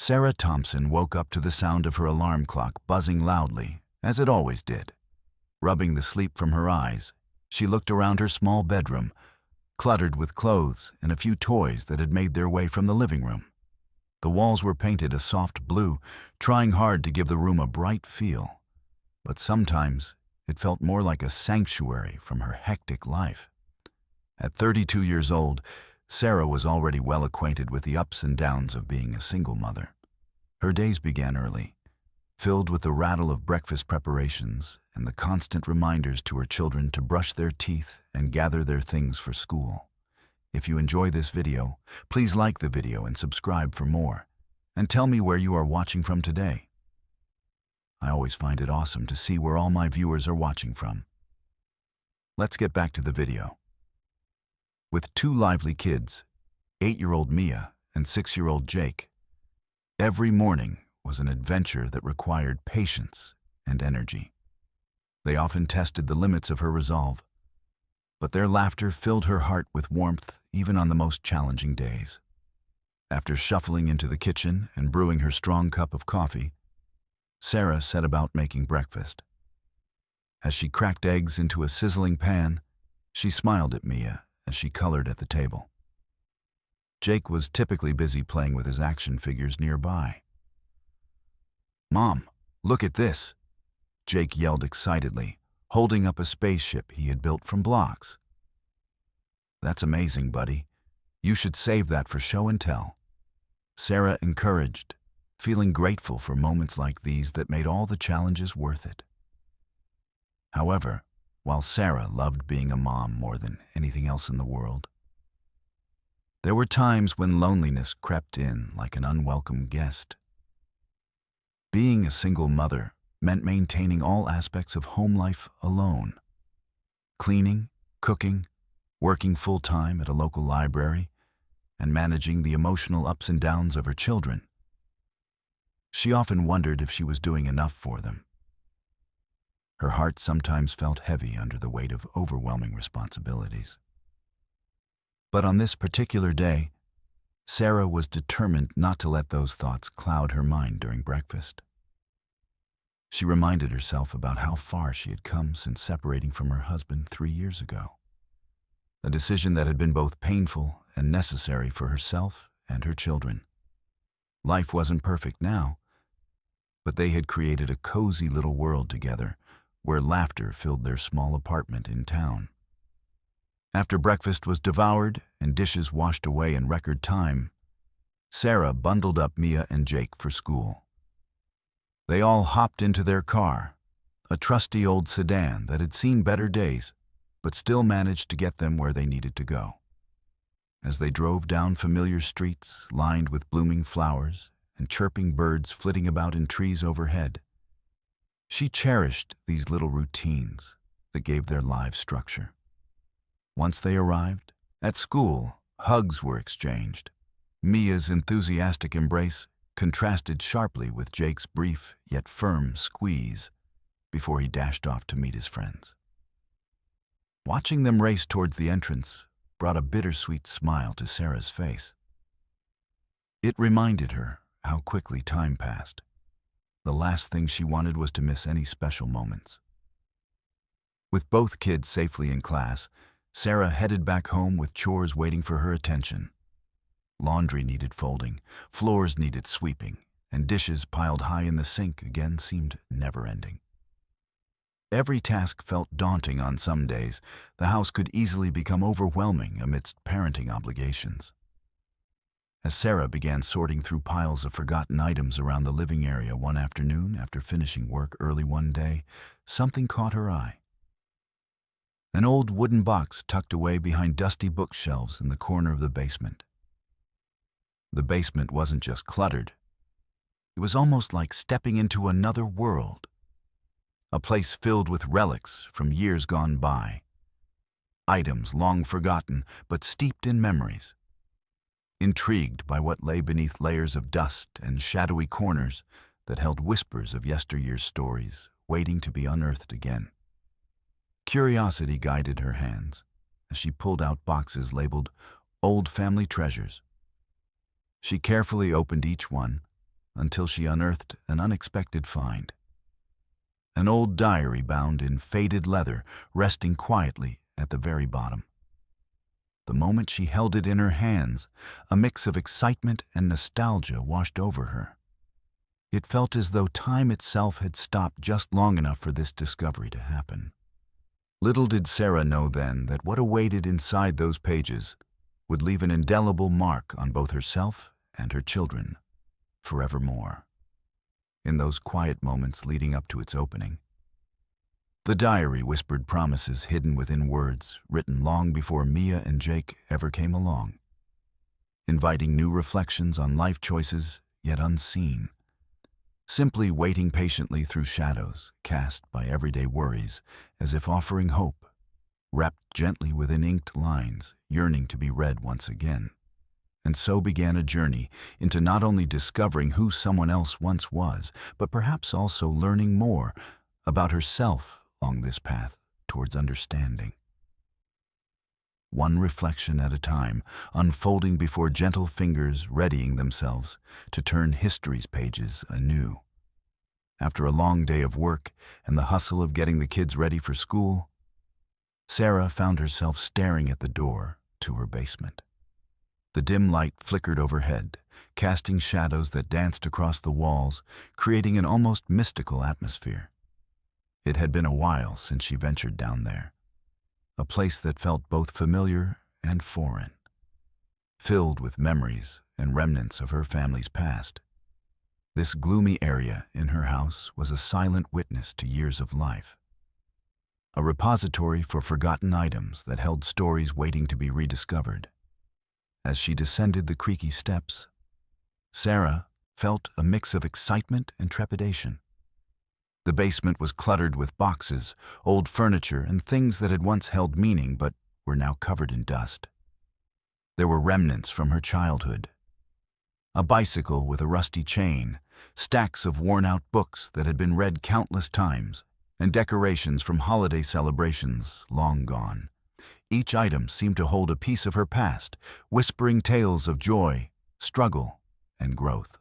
Sarah Thompson woke up to the sound of her alarm clock buzzing loudly, as it always did. Rubbing the sleep from her eyes, she looked around her small bedroom, cluttered with clothes and a few toys that had made their way from the living room. The walls were painted a soft blue, trying hard to give the room a bright feel, but sometimes it felt more like a sanctuary from her hectic life. At 32 years old, Sarah was already well acquainted with the ups and downs of being a single mother. Her days began early, filled with the rattle of breakfast preparations and the constant reminders to her children to brush their teeth and gather their things for school. If you enjoy this video, please like the video and subscribe for more, and tell me where you are watching from today. I always find it awesome to see where all my viewers are watching from. Let's get back to the video. With two lively kids, 8-year-old Mia and 6-year-old Jake, every morning was an adventure that required patience and energy. They often tested the limits of her resolve, but their laughter filled her heart with warmth even on the most challenging days. After shuffling into the kitchen and brewing her strong cup of coffee, Sarah set about making breakfast. As she cracked eggs into a sizzling pan, she smiled at Mia as she colored at the table. Jake was typically busy playing with his action figures nearby. "Mom, look at this!" Jake yelled excitedly, holding up a spaceship he had built from blocks. "That's amazing, buddy. You should save that for show and tell," Sarah encouraged, feeling grateful for moments like these that made all the challenges worth it. However, while Sarah loved being a mom more than anything else in the world, there were times when loneliness crept in like an unwelcome guest. Being a single mother meant maintaining all aspects of home life alone. Cleaning, cooking, working full-time at a local library, and managing the emotional ups and downs of her children. She often wondered if she was doing enough for them. Her heart sometimes felt heavy under the weight of overwhelming responsibilities. But on this particular day, Sarah was determined not to let those thoughts cloud her mind during breakfast. She reminded herself about how far she had come since separating from her husband 3 years ago, a decision that had been both painful and necessary for herself and her children. Life wasn't perfect now, but they had created a cozy little world together where laughter filled their small apartment in town. After breakfast was devoured and dishes washed away in record time, Sarah bundled up Mia and Jake for school. They all hopped into their car, a trusty old sedan that had seen better days, but still managed to get them where they needed to go. As they drove down familiar streets lined with blooming flowers and chirping birds flitting about in trees overhead, she cherished these little routines that gave their lives structure. Once they arrived, at school, hugs were exchanged. Mia's enthusiastic embrace contrasted sharply with Jake's brief yet firm squeeze before he dashed off to meet his friends. Watching them race towards the entrance brought a bittersweet smile to Sarah's face. It reminded her how quickly time passed. The last thing she wanted was to miss any special moments. With both kids safely in class, Sarah headed back home with chores waiting for her attention. Laundry needed folding, floors needed sweeping, and dishes piled high in the sink again seemed never-ending. Every task felt daunting on some days. The house could easily become overwhelming amidst parenting obligations. As Sarah began sorting through piles of forgotten items around the living area one afternoon after finishing work early one day, something caught her eye. An old wooden box tucked away behind dusty bookshelves in the corner of the basement. The basement wasn't just cluttered. It was almost like stepping into another world, a place filled with relics from years gone by, items long forgotten but steeped in memories. Intrigued by what lay beneath layers of dust and shadowy corners that held whispers of yesteryear's stories waiting to be unearthed again. Curiosity guided her hands as she pulled out boxes labeled Old Family Treasures. She carefully opened each one, until she unearthed an unexpected find. An old diary bound in faded leather, resting quietly at the very bottom. The moment she held it in her hands, a mix of excitement and nostalgia washed over her. It felt as though time itself had stopped just long enough for this discovery to happen. Little did Sarah know then that what awaited inside those pages would leave an indelible mark on both herself and her children forevermore. In those quiet moments leading up to its opening, the diary whispered promises hidden within words written long before Mia and Jake ever came along, inviting new reflections on life choices yet unseen, simply waiting patiently through shadows cast by everyday worries, as if offering hope, wrapped gently within inked lines, yearning to be read once again. And so began a journey into not only discovering who someone else once was, but perhaps also learning more about herself along this path towards understanding. One reflection at a time, unfolding before gentle fingers readying themselves to turn history's pages anew. After a long day of work and the hustle of getting the kids ready for school, Sarah found herself staring at the door to her basement. The dim light flickered overhead, casting shadows that danced across the walls, creating an almost mystical atmosphere. It had been a while since she ventured down there, a place that felt both familiar and foreign, filled with memories and remnants of her family's past. This gloomy area in her house was a silent witness to years of life, a repository for forgotten items that held stories waiting to be rediscovered. As she descended the creaky steps, Sarah felt a mix of excitement and trepidation. The basement was cluttered with boxes, old furniture, and things that had once held meaning but were now covered in dust. There were remnants from her childhood. A bicycle with a rusty chain, stacks of worn-out books that had been read countless times, and decorations from holiday celebrations long gone. Each item seemed to hold a piece of her past, whispering tales of joy, struggle, and growth.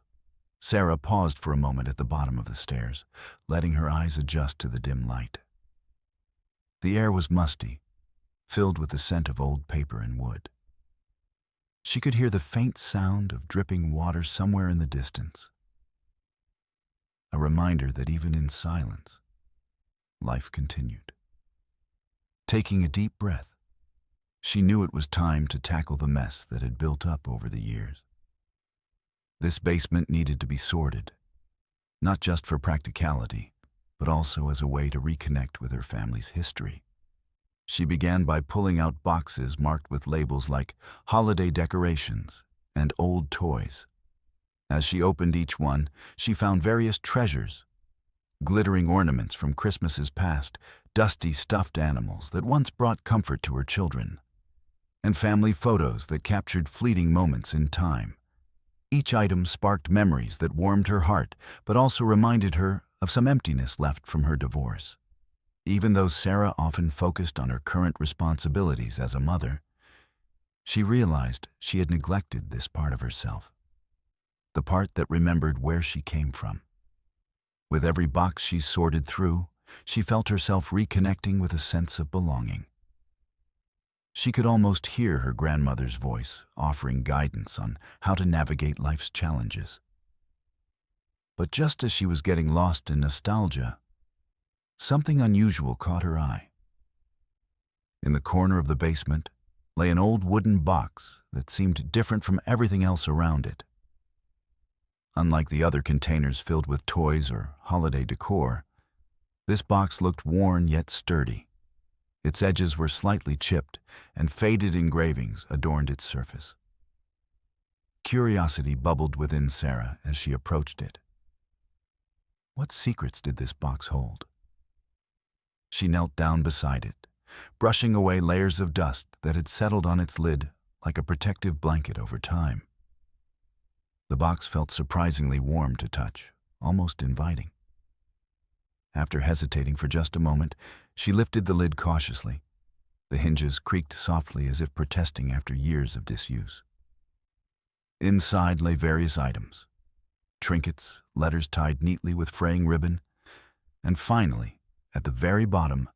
Sarah paused for a moment at the bottom of the stairs, letting her eyes adjust to the dim light. The air was musty, filled with the scent of old paper and wood. She could hear the faint sound of dripping water somewhere in the distance, a reminder that even in silence, life continued. Taking a deep breath, she knew it was time to tackle the mess that had built up over the years. This basement needed to be sorted, not just for practicality, but also as a way to reconnect with her family's history. She began by pulling out boxes marked with labels like holiday decorations and old toys. As she opened each one, she found various treasures, glittering ornaments from Christmases past, dusty stuffed animals that once brought comfort to her children, and family photos that captured fleeting moments in time. Each item sparked memories that warmed her heart, but also reminded her of some emptiness left from her divorce. Even though Sarah often focused on her current responsibilities as a mother, she realized she had neglected this part of herself, the part that remembered where she came from. With every box she sorted through, she felt herself reconnecting with a sense of belonging. She could almost hear her grandmother's voice offering guidance on how to navigate life's challenges. But just as she was getting lost in nostalgia, something unusual caught her eye. In the corner of the basement lay an old wooden box that seemed different from everything else around it. Unlike the other containers filled with toys or holiday decor, this box looked worn yet sturdy. Its edges were slightly chipped, and faded engravings adorned its surface. Curiosity bubbled within Sarah as she approached it. What secrets did this box hold? She knelt down beside it, brushing away layers of dust that had settled on its lid like a protective blanket over time. The box felt surprisingly warm to touch, almost inviting. After hesitating for just a moment, she lifted the lid cautiously. The hinges creaked softly as if protesting after years of disuse. Inside lay various items, trinkets, letters tied neatly with fraying ribbon, and finally, at the very bottom,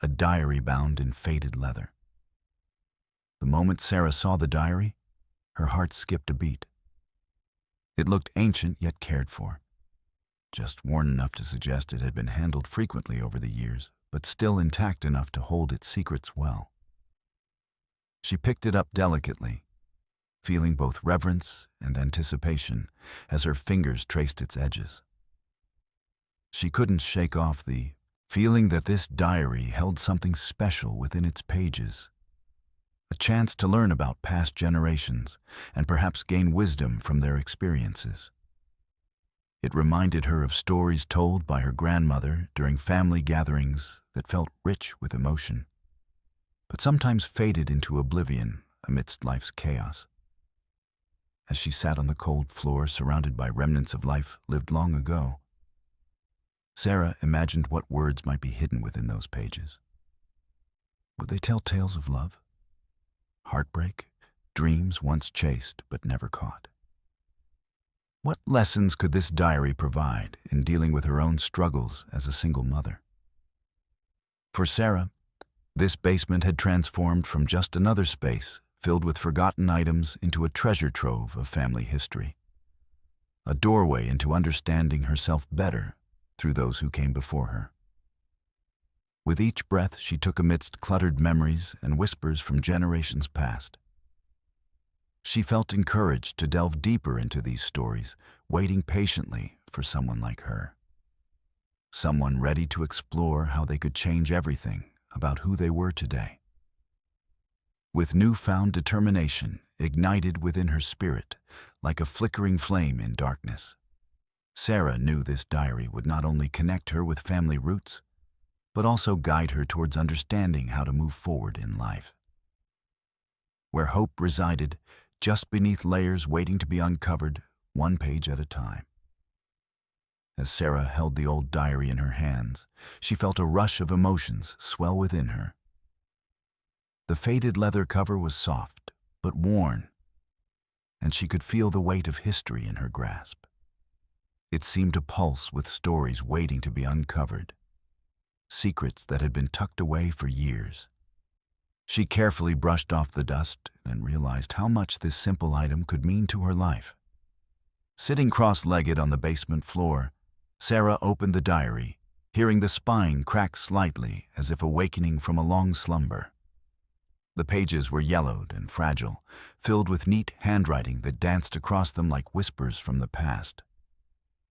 a diary bound in faded leather. The moment Sarah saw the diary, her heart skipped a beat. It looked ancient yet cared for, just worn enough to suggest it had been handled frequently over the years, but still intact enough to hold its secrets well. She picked it up delicately, feeling both reverence and anticipation as her fingers traced its edges. She couldn't shake off the feeling that this diary held something special within its pages, a chance to learn about past generations and perhaps gain wisdom from their experiences. It reminded her of stories told by her grandmother during family gatherings that felt rich with emotion, but sometimes faded into oblivion amidst life's chaos. As she sat on the cold floor surrounded by remnants of life lived long ago, Sarah imagined what words might be hidden within those pages. Would they tell tales of love, heartbreak, dreams once chased but never caught? What lessons could this diary provide in dealing with her own struggles as a single mother? For Sarah, this basement had transformed from just another space filled with forgotten items into a treasure trove of family history, a doorway into understanding herself better through those who came before her. With each breath she took amidst cluttered memories and whispers from generations past, she felt encouraged to delve deeper into these stories, waiting patiently for someone like her. Someone ready to explore how they could change everything about who they were today. With newfound determination ignited within her spirit, like a flickering flame in darkness, Sarah knew this diary would not only connect her with family roots, but also guide her towards understanding how to move forward in life. Where hope resided, just beneath layers waiting to be uncovered, one page at a time. As Sarah held the old diary in her hands, she felt a rush of emotions swell within her. The faded leather cover was soft, but worn, and she could feel the weight of history in her grasp. It seemed to pulse with stories waiting to be uncovered, secrets that had been tucked away for years. She carefully brushed off the dust and realized how much this simple item could mean to her life. Sitting cross-legged on the basement floor, Sarah opened the diary, hearing the spine crack slightly as if awakening from a long slumber. The pages were yellowed and fragile, filled with neat handwriting that danced across them like whispers from the past.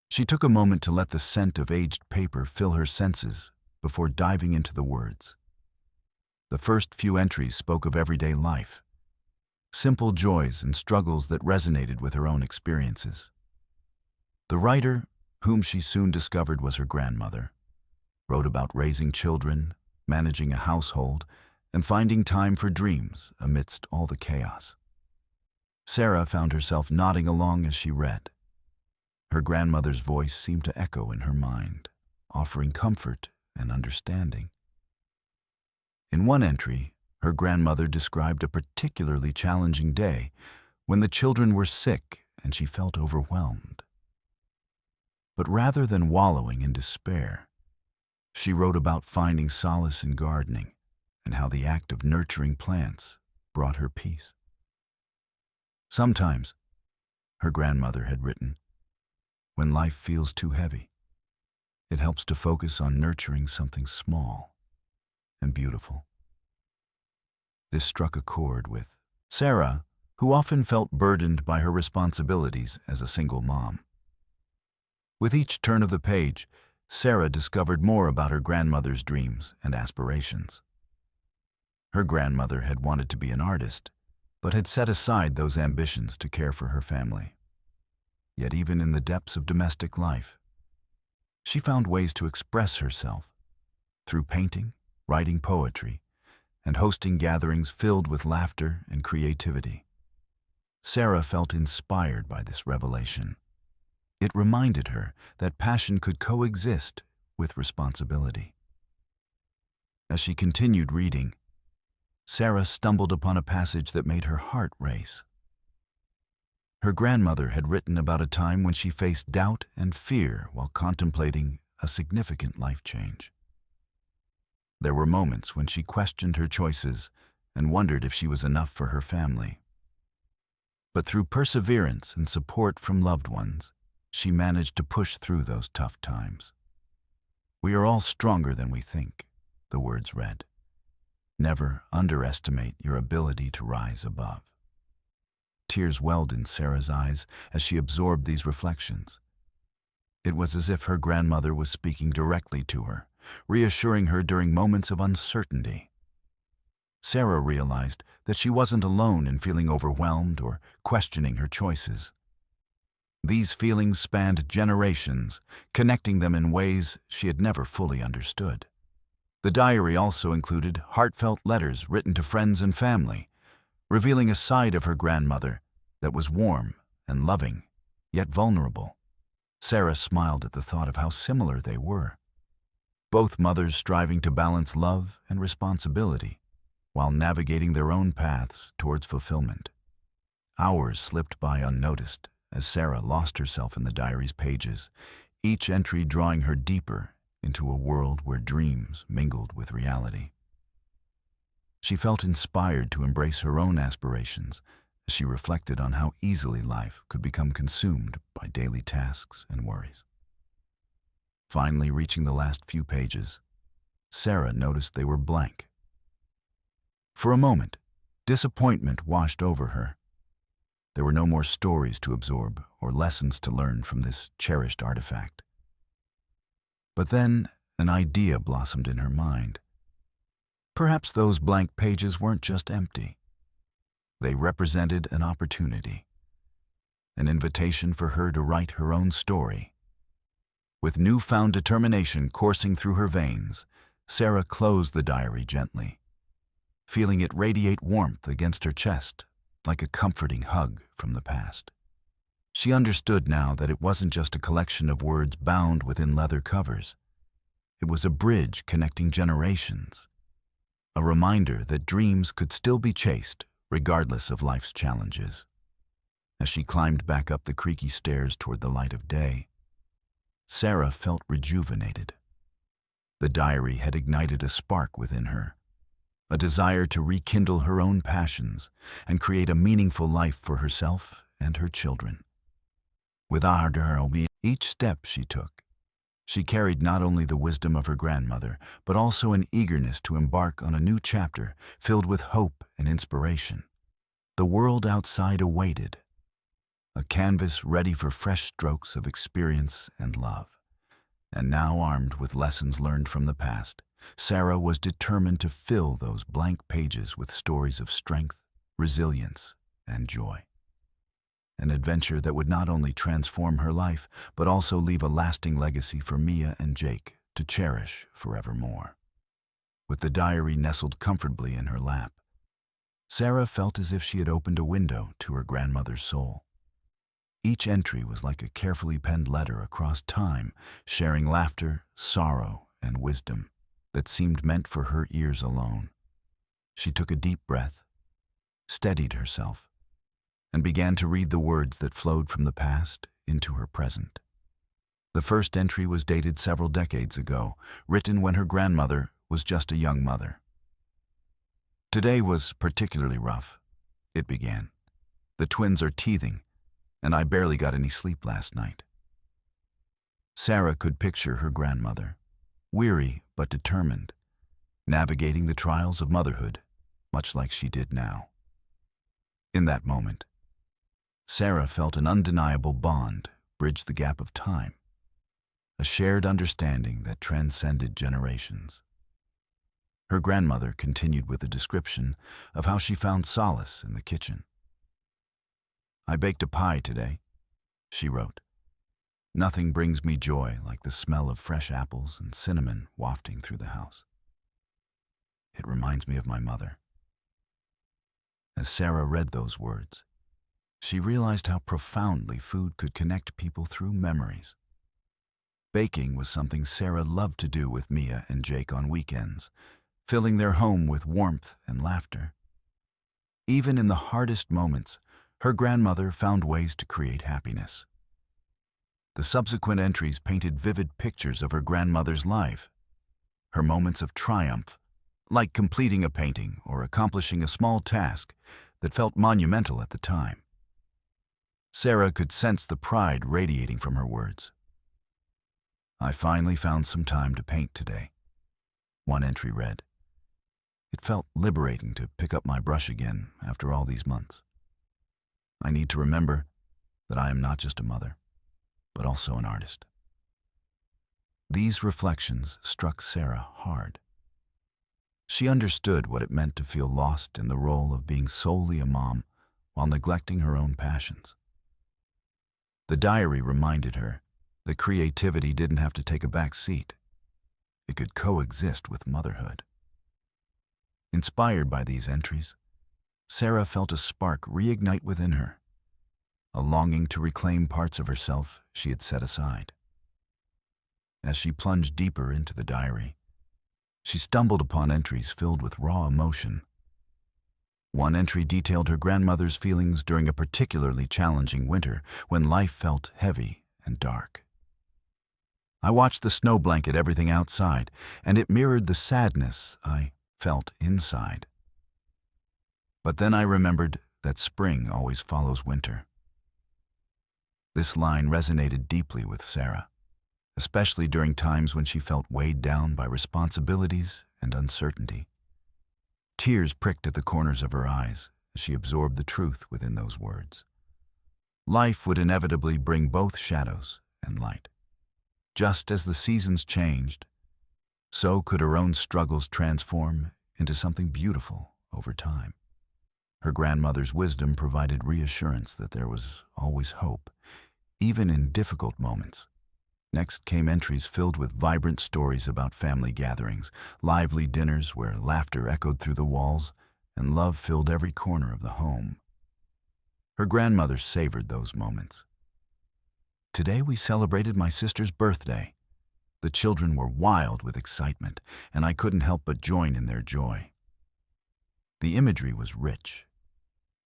She took a moment to let the scent of aged paper fill her senses before diving into the words. The first few entries spoke of everyday life, simple joys and struggles that resonated with her own experiences. The writer, whom she soon discovered was her grandmother, wrote about raising children, managing a household, and finding time for dreams amidst all the chaos. Sarah found herself nodding along as she read. Her grandmother's voice seemed to echo in her mind, offering comfort and understanding. In one entry, her grandmother described a particularly challenging day when the children were sick and she felt overwhelmed. But rather than wallowing in despair, she wrote about finding solace in gardening and how the act of nurturing plants brought her peace. Sometimes, her grandmother had written, when life feels too heavy, it helps to focus on nurturing something small and beautiful. This struck a chord with Sarah, who often felt burdened by her responsibilities as a single mom. With each turn of the page, Sarah discovered more about her grandmother's dreams and aspirations. Her grandmother had wanted to be an artist, but had set aside those ambitions to care for her family. Yet even in the depths of domestic life, she found ways to express herself through painting, writing poetry, and hosting gatherings filled with laughter and creativity. Sarah felt inspired by this revelation. It reminded her that passion could coexist with responsibility. As she continued reading, Sarah stumbled upon a passage that made her heart race. Her grandmother had written about a time when she faced doubt and fear while contemplating a significant life change. There were moments when she questioned her choices and wondered if she was enough for her family. But through perseverance and support from loved ones, she managed to push through those tough times. "We are all stronger than we think," the words read. "Never underestimate your ability to rise above." Tears welled in Sarah's eyes as she absorbed these reflections. It was as if her grandmother was speaking directly to her, reassuring her during moments of uncertainty. Sarah realized that she wasn't alone in feeling overwhelmed or questioning her choices. These feelings spanned generations, connecting them in ways she had never fully understood. The diary also included heartfelt letters written to friends and family, revealing a side of her grandmother that was warm and loving, yet vulnerable. Sarah smiled at the thought of how similar they were. Both mothers striving to balance love and responsibility, while navigating their own paths towards fulfillment. Hours slipped by unnoticed as Sarah lost herself in the diary's pages, each entry drawing her deeper into a world where dreams mingled with reality. She felt inspired to embrace her own aspirations as she reflected on how easily life could become consumed by daily tasks and worries. Finally reaching the last few pages, Sarah noticed they were blank. For a moment, disappointment washed over her. There were no more stories to absorb or lessons to learn from this cherished artifact. But then an idea blossomed in her mind. Perhaps those blank pages weren't just empty. They represented an opportunity, an invitation for her to write her own story. With newfound determination coursing through her veins, Sarah closed the diary gently, feeling it radiate warmth against her chest like a comforting hug from the past. She understood now that it wasn't just a collection of words bound within leather covers. It was a bridge connecting generations, a reminder that dreams could still be chased regardless of life's challenges. As she climbed back up the creaky stairs toward the light of day, Sarah felt rejuvenated. The diary had ignited a spark within her, a desire to rekindle her own passions and create a meaningful life for herself and her children. With each step she took, she carried not only the wisdom of her grandmother, but also an eagerness to embark on a new chapter filled with hope and inspiration. The world outside awaited, a canvas ready for fresh strokes of experience and love. And now, armed with lessons learned from the past, Sarah was determined to fill those blank pages with stories of strength, resilience, and joy. An adventure that would not only transform her life, but also leave a lasting legacy for Mia and Jake to cherish forevermore. With the diary nestled comfortably in her lap, Sarah felt as if she had opened a window to her grandmother's soul. Each entry was like a carefully penned letter across time, sharing laughter, sorrow, and wisdom that seemed meant for her ears alone. She took a deep breath, steadied herself, and began to read the words that flowed from the past into her present. The first entry was dated several decades ago, written when her grandmother was just a young mother. "Today was particularly rough," it began. "The twins are teething, and I barely got any sleep last night." Sarah could picture her grandmother, weary but determined, navigating the trials of motherhood, much like she did now. In that moment, Sarah felt an undeniable bond bridge the gap of time, a shared understanding that transcended generations. Her grandmother continued with a description of how she found solace in the kitchen. "I baked a pie today," she wrote. "Nothing brings me joy like the smell of fresh apples and cinnamon wafting through the house. It reminds me of my mother." As Sarah read those words, she realized how profoundly food could connect people through memories. Baking was something Sarah loved to do with Mia and Jake on weekends, filling their home with warmth and laughter. Even in the hardest moments, her grandmother found ways to create happiness. The subsequent entries painted vivid pictures of her grandmother's life, her moments of triumph, like completing a painting or accomplishing a small task that felt monumental at the time. Sarah could sense the pride radiating from her words. "I finally found some time to paint today," one entry read. "It felt liberating to pick up my brush again after all these months. I need to remember that I am not just a mother, but also an artist." These reflections struck Sarah hard. She understood what it meant to feel lost in the role of being solely a mom while neglecting her own passions. The diary reminded her that creativity didn't have to take a back seat. It could coexist with motherhood. Inspired by these entries, Sarah felt a spark reignite within her, a longing to reclaim parts of herself she had set aside. As she plunged deeper into the diary, she stumbled upon entries filled with raw emotion. One entry detailed her grandmother's feelings during a particularly challenging winter when life felt heavy and dark. "I watched the snow blanket everything outside, and it mirrored the sadness I felt inside. But then I remembered that spring always follows winter." This line resonated deeply with Sarah, especially during times when she felt weighed down by responsibilities and uncertainty. Tears pricked at the corners of her eyes as she absorbed the truth within those words. Life would inevitably bring both shadows and light. Just as the seasons changed, so could her own struggles transform into something beautiful over time. Her grandmother's wisdom provided reassurance that there was always hope, even in difficult moments. Next came entries filled with vibrant stories about family gatherings, lively dinners where laughter echoed through the walls and love filled every corner of the home. Her grandmother savored those moments. "Today we celebrated my sister's birthday. The children were wild with excitement, and I couldn't help but join in their joy." The imagery was rich.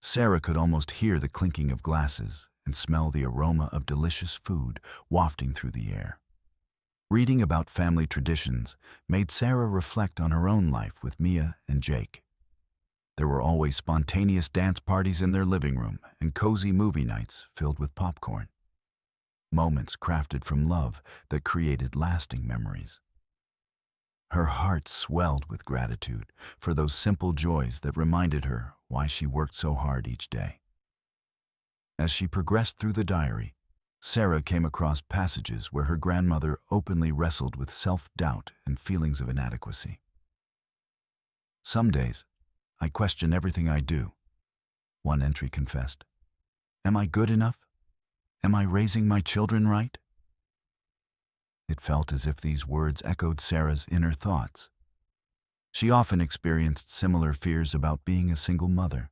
Sarah could almost hear the clinking of glasses and smell the aroma of delicious food wafting through the air. Reading about family traditions made Sarah reflect on her own life with Mia and Jake. There were always spontaneous dance parties in their living room and cozy movie nights filled with popcorn. Moments crafted from love that created lasting memories. Her heart swelled with gratitude for those simple joys that reminded her why she worked so hard each day. As she progressed through the diary, Sarah came across passages where her grandmother openly wrestled with self-doubt and feelings of inadequacy. "Some days, I question everything I do," one entry confessed. "Am I good enough? Am I raising my children right?" It felt as if these words echoed Sarah's inner thoughts. She often experienced similar fears about being a single mother.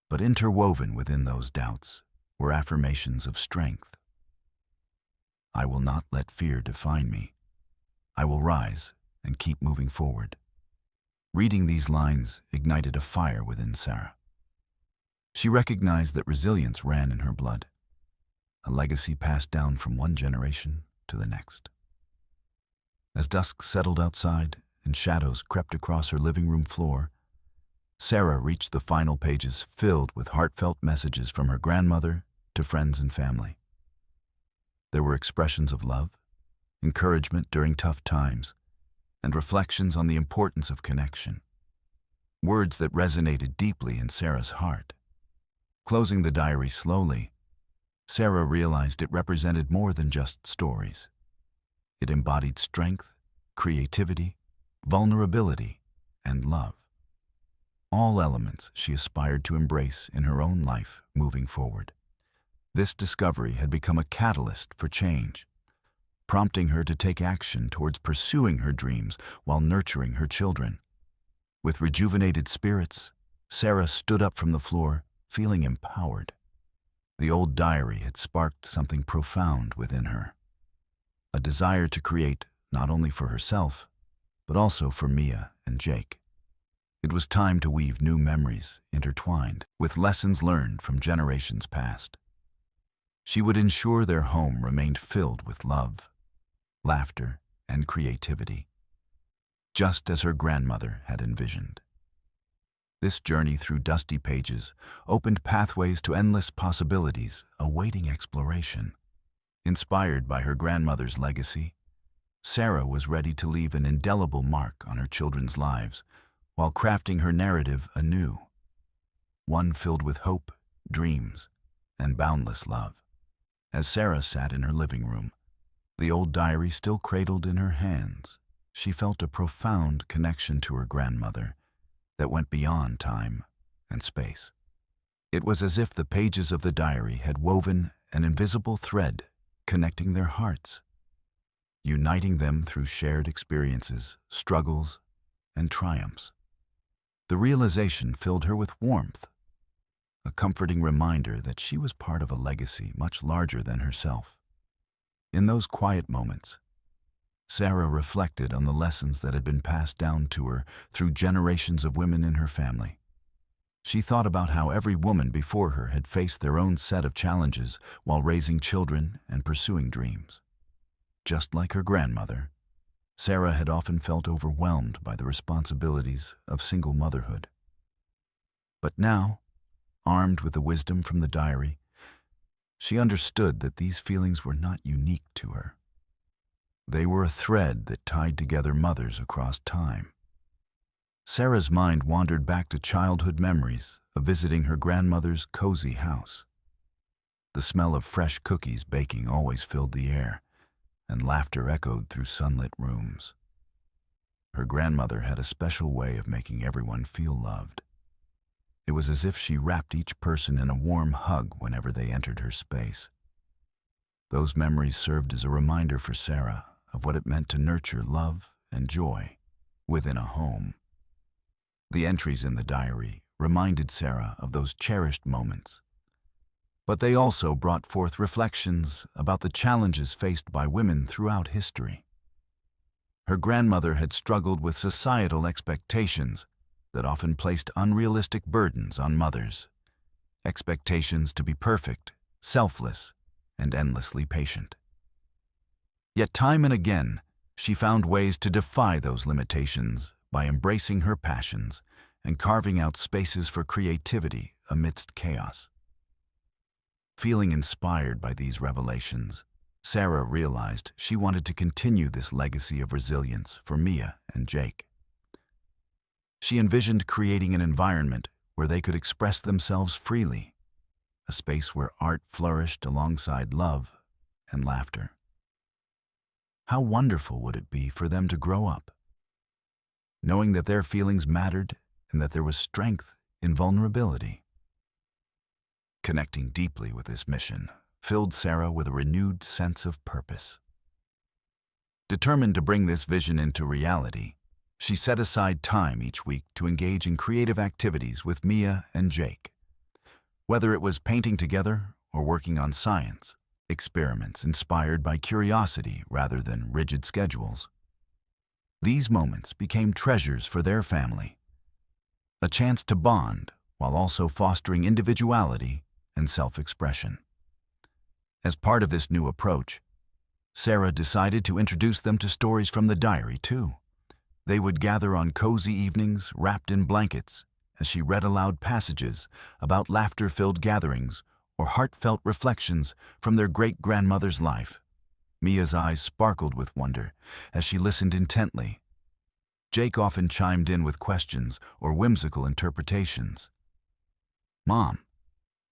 But interwoven within those doubts were affirmations of strength. "I will not let fear define me. I will rise and keep moving forward." Reading these lines ignited a fire within Sarah. She recognized that resilience ran in her blood, a legacy passed down from one generation to the next. As dusk settled outside and shadows crept across her living room floor, Sarah reached the final pages filled with heartfelt messages from her grandmother to friends and family. There were expressions of love, encouragement during tough times, and reflections on the importance of connection. Words that resonated deeply in Sarah's heart. Closing the diary slowly, Sarah realized it represented more than just stories. It embodied strength, creativity, vulnerability, and love. All elements she aspired to embrace in her own life moving forward. This discovery had become a catalyst for change, prompting her to take action towards pursuing her dreams while nurturing her children. With rejuvenated spirits, Sarah stood up from the floor, feeling empowered. The old diary had sparked something profound within her, a desire to create not only for herself, but also for Mia and Jake. It was time to weave new memories intertwined with lessons learned from generations past. She would ensure their home remained filled with love, laughter, and creativity, just as her grandmother had envisioned. This journey through dusty pages opened pathways to endless possibilities awaiting exploration. Inspired by her grandmother's legacy, Sarah was ready to leave an indelible mark on her children's lives while crafting her narrative anew, one filled with hope, dreams, and boundless love. As Sarah sat in her living room, the old diary still cradled in her hands, she felt a profound connection to her grandmother that went beyond time and space. It was as if the pages of the diary had woven an invisible thread connecting their hearts, uniting them through shared experiences, struggles, and triumphs. The realization filled her with warmth, a comforting reminder that she was part of a legacy much larger than herself. In those quiet moments, Sarah reflected on the lessons that had been passed down to her through generations of women in her family. She thought about how every woman before her had faced their own set of challenges while raising children and pursuing dreams. Just like her grandmother, Sarah had often felt overwhelmed by the responsibilities of single motherhood. But now, armed with the wisdom from the diary, she understood that these feelings were not unique to her. They were a thread that tied together mothers across time. Sarah's mind wandered back to childhood memories of visiting her grandmother's cozy house. The smell of fresh cookies baking always filled the air, and laughter echoed through sunlit rooms. Her grandmother had a special way of making everyone feel loved. It was as if she wrapped each person in a warm hug whenever they entered her space. Those memories served as a reminder for Sarah of what it meant to nurture love and joy within a home. The entries in the diary reminded Sarah of those cherished moments, but they also brought forth reflections about the challenges faced by women throughout history. Her grandmother had struggled with societal expectations that often placed unrealistic burdens on mothers, expectations to be perfect, selfless, and endlessly patient. Yet time and again, she found ways to defy those limitations by embracing her passions and carving out spaces for creativity amidst chaos. Feeling inspired by these revelations, Sarah realized she wanted to continue this legacy of resilience for Mia and Jake. She envisioned creating an environment where they could express themselves freely, a space where art flourished alongside love and laughter. How wonderful would it be for them to grow up, knowing that their feelings mattered and that there was strength in vulnerability. Connecting deeply with this mission filled Sarah with a renewed sense of purpose. Determined to bring this vision into reality, she set aside time each week to engage in creative activities with Mia and Jake. Whether it was painting together or working on science, experiments inspired by curiosity rather than rigid schedules, these moments became treasures for their family, a chance to bond while also fostering individuality and self-expression. As part of this new approach, Sarah decided to introduce them to stories from the diary too. They would gather on cozy evenings wrapped in blankets as she read aloud passages about laughter-filled gatherings or heartfelt reflections from their great-grandmother's life. Mia's eyes sparkled with wonder as she listened intently. Jake often chimed in with questions or whimsical interpretations. "Mom,"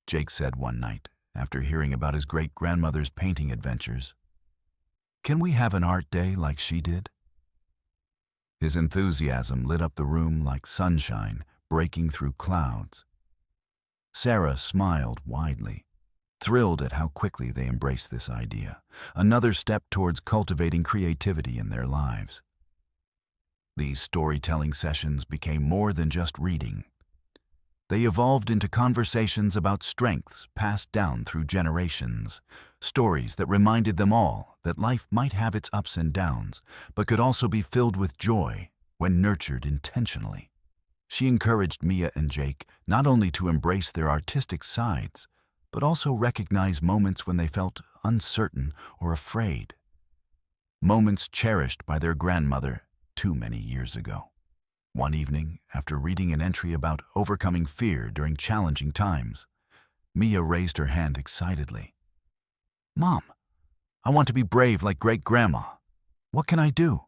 Jake said one night after hearing about his great-grandmother's painting adventures, "can we have an art day like she did?" His enthusiasm lit up the room like sunshine breaking through clouds. Sarah smiled widely, thrilled at how quickly they embraced this idea, another step towards cultivating creativity in their lives. These storytelling sessions became more than just reading. They evolved into conversations about strengths passed down through generations, stories that reminded them all that life might have its ups and downs, but could also be filled with joy when nurtured intentionally. She encouraged Mia and Jake not only to embrace their artistic sides, but also recognize moments when they felt uncertain or afraid. Moments cherished by their grandmother too many years ago. One evening, after reading an entry about overcoming fear during challenging times, Mia raised her hand excitedly. "Mom, I want to be brave like Great-Grandma. What can I do?"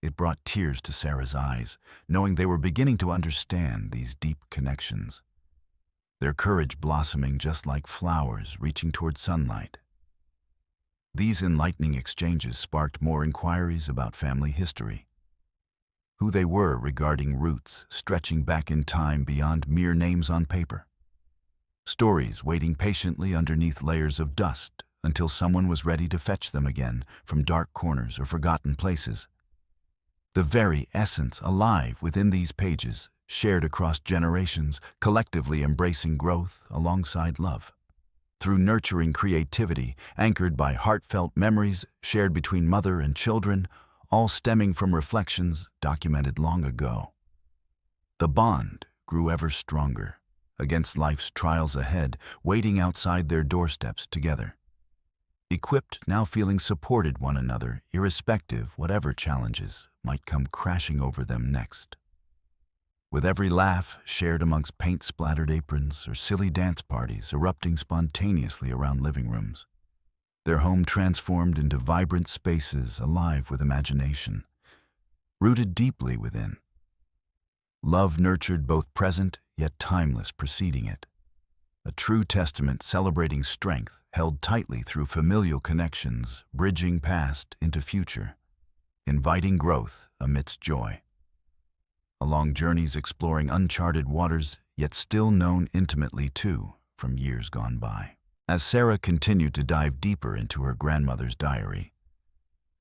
It brought tears to Sarah's eyes, knowing they were beginning to understand these deep connections. Their courage blossoming just like flowers reaching toward sunlight. These enlightening exchanges sparked more inquiries about family history. Who they were regarding roots stretching back in time beyond mere names on paper. Stories waiting patiently underneath layers of dust until someone was ready to fetch them again from dark corners or forgotten places. The very essence alive within these pages, shared across generations, collectively embracing growth alongside love. Through nurturing creativity, anchored by heartfelt memories shared between mother and children, all stemming from reflections documented long ago. The bond grew ever stronger, against life's trials ahead, waiting outside their doorsteps together. Equipped, now feeling supported one another, irrespective whatever challenges might come crashing over them next. With every laugh shared amongst paint-splattered aprons or silly dance parties erupting spontaneously around living rooms, their home transformed into vibrant spaces alive with imagination, rooted deeply within. Love nurtured both present yet timeless preceding it. A true testament celebrating strength held tightly through familial connections, bridging past into future, inviting growth amidst joy. Along journeys exploring uncharted waters, yet still known intimately too from years gone by. As Sarah continued to dive deeper into her grandmother's diary,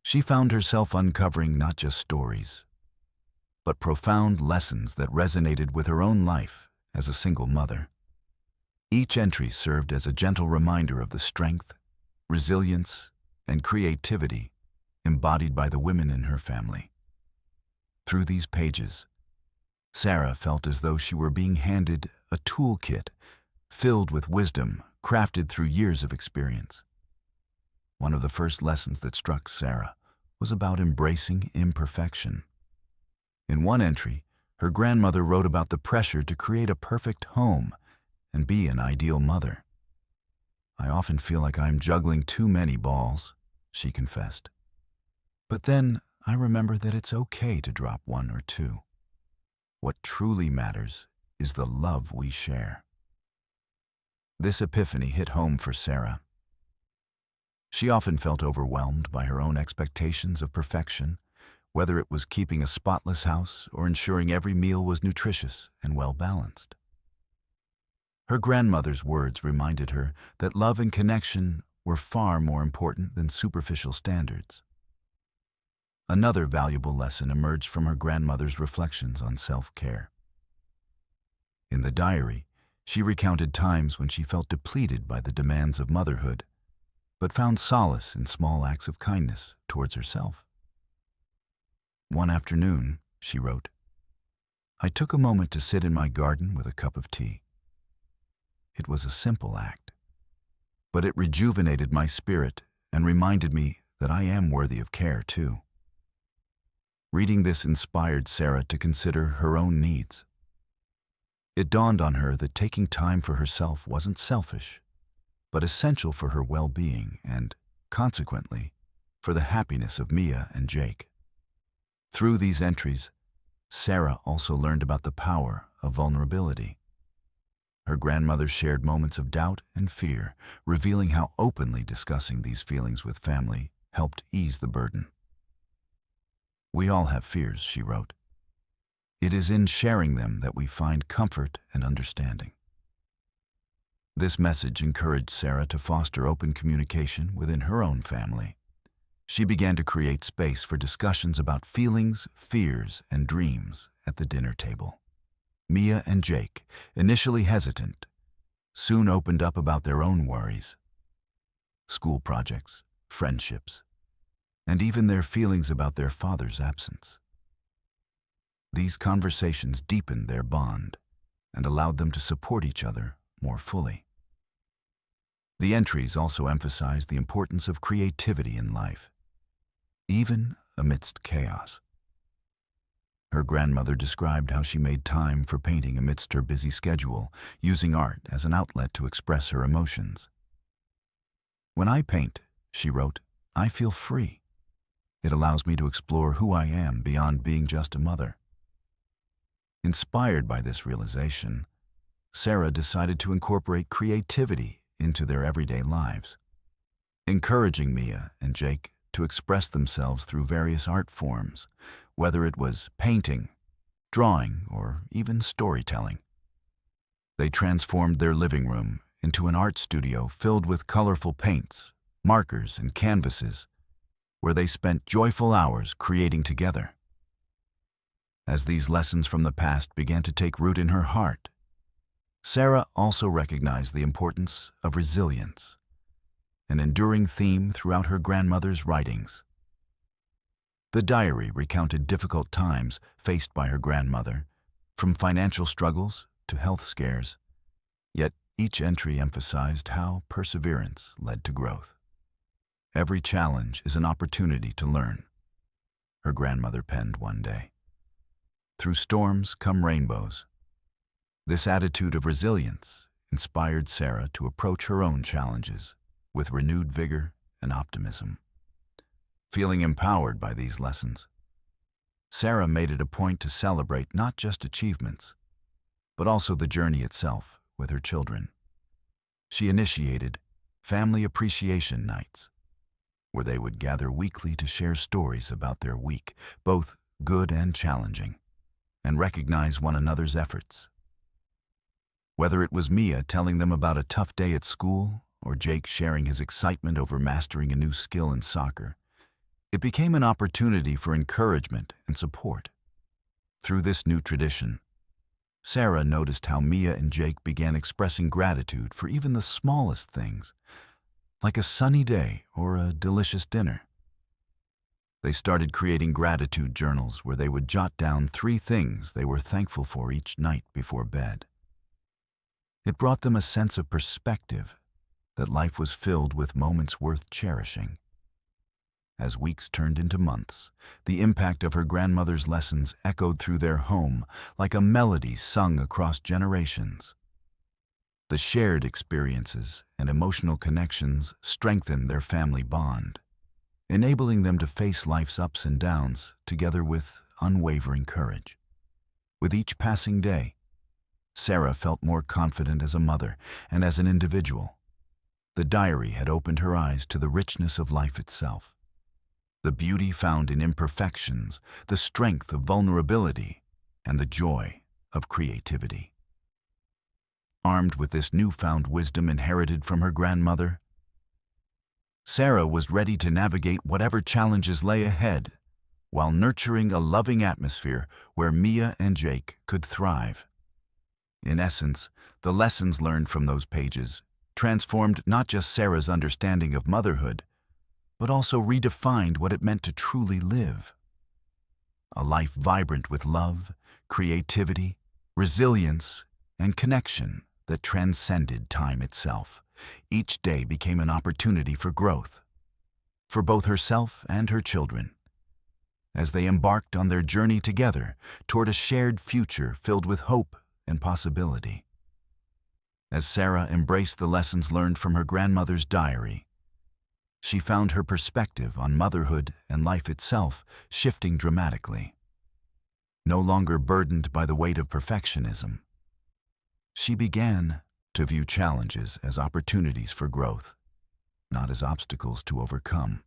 she found herself uncovering not just stories, but profound lessons that resonated with her own life as a single mother. Each entry served as a gentle reminder of the strength, resilience, and creativity embodied by the women in her family. Through these pages, Sarah felt as though she were being handed a toolkit filled with wisdom crafted through years of experience. One of the first lessons that struck Sarah was about embracing imperfection. In one entry, her grandmother wrote about the pressure to create a perfect home and be an ideal mother. "I often feel like I'm juggling too many balls," she confessed. "But then I remember that it's okay to drop one or two. What truly matters is the love we share." This epiphany hit home for Sarah. She often felt overwhelmed by her own expectations of perfection, whether it was keeping a spotless house or ensuring every meal was nutritious and well-balanced. Her grandmother's words reminded her that love and connection were far more important than superficial standards. Another valuable lesson emerged from her grandmother's reflections on self-care. In the diary, she recounted times when she felt depleted by the demands of motherhood, but found solace in small acts of kindness towards herself. One afternoon, she wrote, "I took a moment to sit in my garden with a cup of tea. It was a simple act, but it rejuvenated my spirit and reminded me that I am worthy of care too." Reading this inspired Sarah to consider her own needs. It dawned on her that taking time for herself wasn't selfish, but essential for her well-being and, consequently, for the happiness of Mia and Jake. Through these entries, Sarah also learned about the power of vulnerability. Her grandmother shared moments of doubt and fear, revealing how openly discussing these feelings with family helped ease the burden. "We all have fears," she wrote. "It is in sharing them that we find comfort and understanding." This message encouraged Sarah to foster open communication within her own family. She began to create space for discussions about feelings, fears, and dreams at the dinner table. Mia and Jake, initially hesitant, soon opened up about their own worries, school projects, friendships, and even their feelings about their father's absence. These conversations deepened their bond and allowed them to support each other more fully. The entries also emphasized the importance of creativity in life, even amidst chaos. Her grandmother described how she made time for painting amidst her busy schedule, using art as an outlet to express her emotions. "When I paint," she wrote, "I feel free. It allows me to explore who I am beyond being just a mother." Inspired by this realization, Sarah decided to incorporate creativity into their everyday lives, encouraging Mia and Jake to express themselves through various art forms, whether it was painting, drawing, or even storytelling. They transformed their living room into an art studio filled with colorful paints, markers, and canvases, where they spent joyful hours creating together. As these lessons from the past began to take root in her heart, Sarah also recognized the importance of resilience, an enduring theme throughout her grandmother's writings. The diary recounted difficult times faced by her grandmother, from financial struggles to health scares, yet each entry emphasized how perseverance led to growth. "Every challenge is an opportunity to learn," her grandmother penned one day. "Through storms come rainbows." This attitude of resilience inspired Sarah to approach her own challenges with renewed vigor and optimism. Feeling empowered by these lessons, Sarah made it a point to celebrate not just achievements, but also the journey itself with her children. She initiated family appreciation nights, where they would gather weekly to share stories about their week, both good and challenging, and recognize one another's efforts. Whether it was Mia telling them about a tough day at school or Jake sharing his excitement over mastering a new skill in soccer, it became an opportunity for encouragement and support. Through this new tradition, Sarah noticed how Mia and Jake began expressing gratitude for even the smallest things, like a sunny day or a delicious dinner. They started creating gratitude journals where they would jot down 3 things they were thankful for each night before bed. It brought them a sense of perspective, that life was filled with moments worth cherishing. As weeks turned into months, the impact of her grandmother's lessons echoed through their home like a melody sung across generations. The shared experiences and emotional connections strengthened their family bond, enabling them to face life's ups and downs together with unwavering courage. With each passing day, Sarah felt more confident as a mother and as an individual. The diary had opened her eyes to the richness of life itself, the beauty found in imperfections, the strength of vulnerability, and the joy of creativity. Armed with this newfound wisdom inherited from her grandmother, Sarah was ready to navigate whatever challenges lay ahead, while nurturing a loving atmosphere where Mia and Jake could thrive. In essence, the lessons learned from those pages transformed not just Sarah's understanding of motherhood, but also redefined what it meant to truly live. A life vibrant with love, creativity, resilience, and connection that transcended time itself. Each day became an opportunity for growth, for both herself and her children, as they embarked on their journey together toward a shared future filled with hope and possibility. As Sarah embraced the lessons learned from her grandmother's diary, she found her perspective on motherhood and life itself shifting dramatically. No longer burdened by the weight of perfectionism, she began to view challenges as opportunities for growth, not as obstacles to overcome.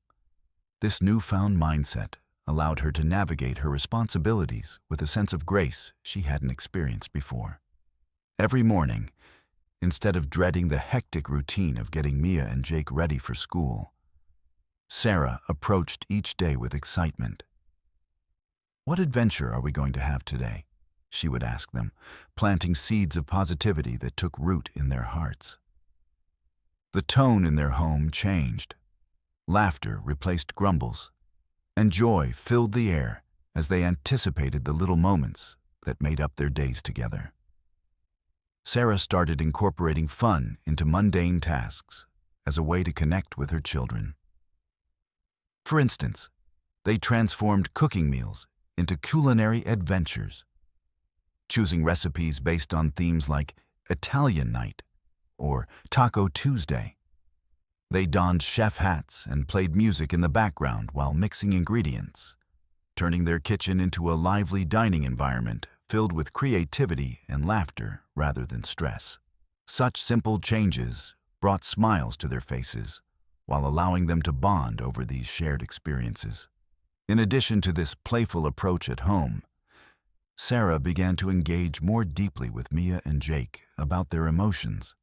This newfound mindset allowed her to navigate her responsibilities with a sense of grace she hadn't experienced before. Every morning, instead of dreading the hectic routine of getting Mia and Jake ready for school, Sarah approached each day with excitement. "What adventure are we going to have today?" she would ask them, planting seeds of positivity that took root in their hearts. The tone in their home changed. Laughter replaced grumbles, and joy filled the air as they anticipated the little moments that made up their days together. Sarah started incorporating fun into mundane tasks as a way to connect with her children. For instance, they transformed cooking meals into culinary adventures, choosing recipes based on themes like Italian Night or Taco Tuesday. They donned chef hats and played music in the background while mixing ingredients, turning their kitchen into a lively dining environment filled with creativity and laughter rather than stress. Such simple changes brought smiles to their faces while allowing them to bond over these shared experiences. In addition to this playful approach at home, Sarah began to engage more deeply with Mia and Jake about their emotions.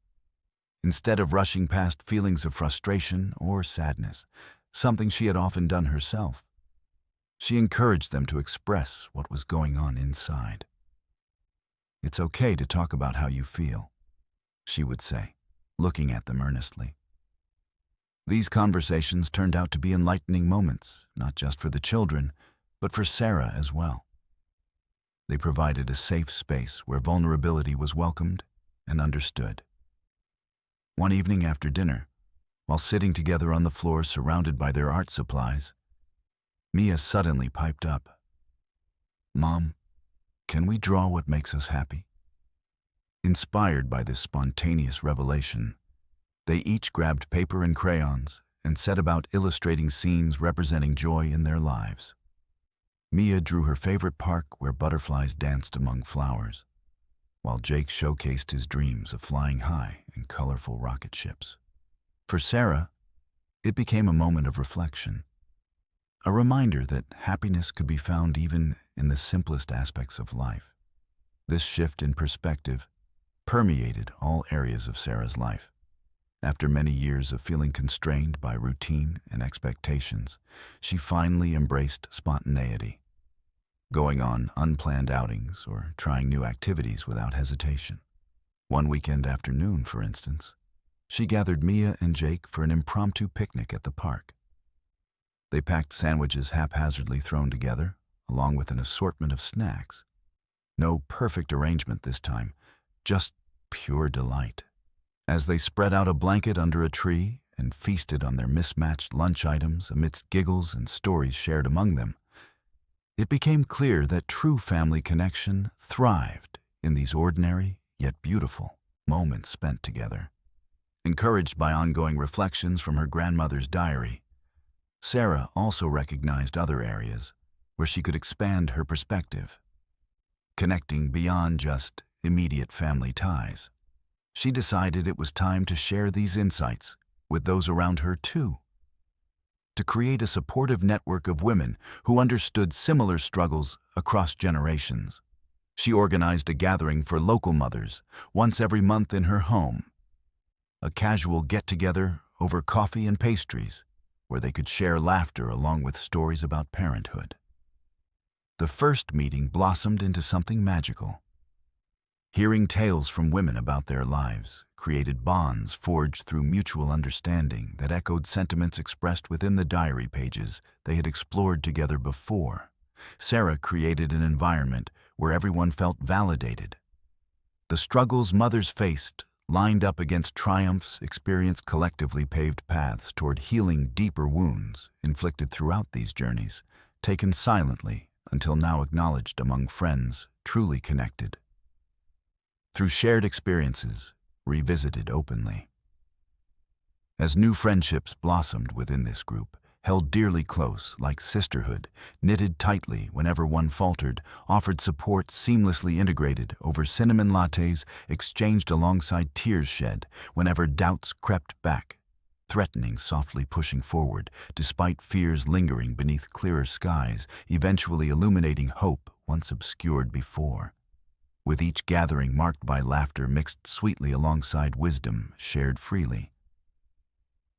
Instead of rushing past feelings of frustration or sadness, something she had often done herself, she encouraged them to express what was going on inside. "It's okay to talk about how you feel," she would say, looking at them earnestly. These conversations turned out to be enlightening moments, not just for the children, but for Sarah as well. They provided a safe space where vulnerability was welcomed and understood. One evening after dinner, while sitting together on the floor surrounded by their art supplies, Mia suddenly piped up, "Mom, can we draw what makes us happy?" Inspired by this spontaneous revelation, they each grabbed paper and crayons and set about illustrating scenes representing joy in their lives. Mia drew her favorite park where butterflies danced among flowers, while Jake showcased his dreams of flying high in colorful rocket ships. For Sarah, it became a moment of reflection, a reminder that happiness could be found even in the simplest aspects of life. This shift in perspective permeated all areas of Sarah's life. After many years of feeling constrained by routine and expectations, she finally embraced spontaneity, going on unplanned outings or trying new activities without hesitation. One weekend afternoon, for instance, she gathered Mia and Jake for an impromptu picnic at the park. They packed sandwiches haphazardly thrown together, along with an assortment of snacks. No perfect arrangement this time, just pure delight. As they spread out a blanket under a tree and feasted on their mismatched lunch items amidst giggles and stories shared among them, it became clear that true family connection thrived in these ordinary yet beautiful moments spent together. Encouraged by ongoing reflections from her grandmother's diary, Sarah also recognized other areas where she could expand her perspective, connecting beyond just immediate family ties. She decided it was time to share these insights with those around her too, to create a supportive network of women who understood similar struggles across generations. She organized a gathering for local mothers once every month in her home, a casual get-together over coffee and pastries where they could share laughter along with stories about parenthood. The first meeting blossomed into something magical. Hearing tales from women about their lives created bonds forged through mutual understanding that echoed sentiments expressed within the diary pages they had explored together before. Sarah created an environment where everyone felt validated. The struggles mothers faced, lined up against triumphs experienced, collectively paved paths toward healing deeper wounds inflicted throughout these journeys, taken silently until now acknowledged among friends truly connected. Through shared experiences, revisited openly. As new friendships blossomed within this group, held dearly close like sisterhood, knitted tightly whenever one faltered, offered support seamlessly integrated over cinnamon lattes exchanged alongside tears shed whenever doubts crept back, threatening softly pushing forward despite fears lingering beneath clearer skies, eventually illuminating hope once obscured before. With each gathering marked by laughter mixed sweetly alongside wisdom shared freely.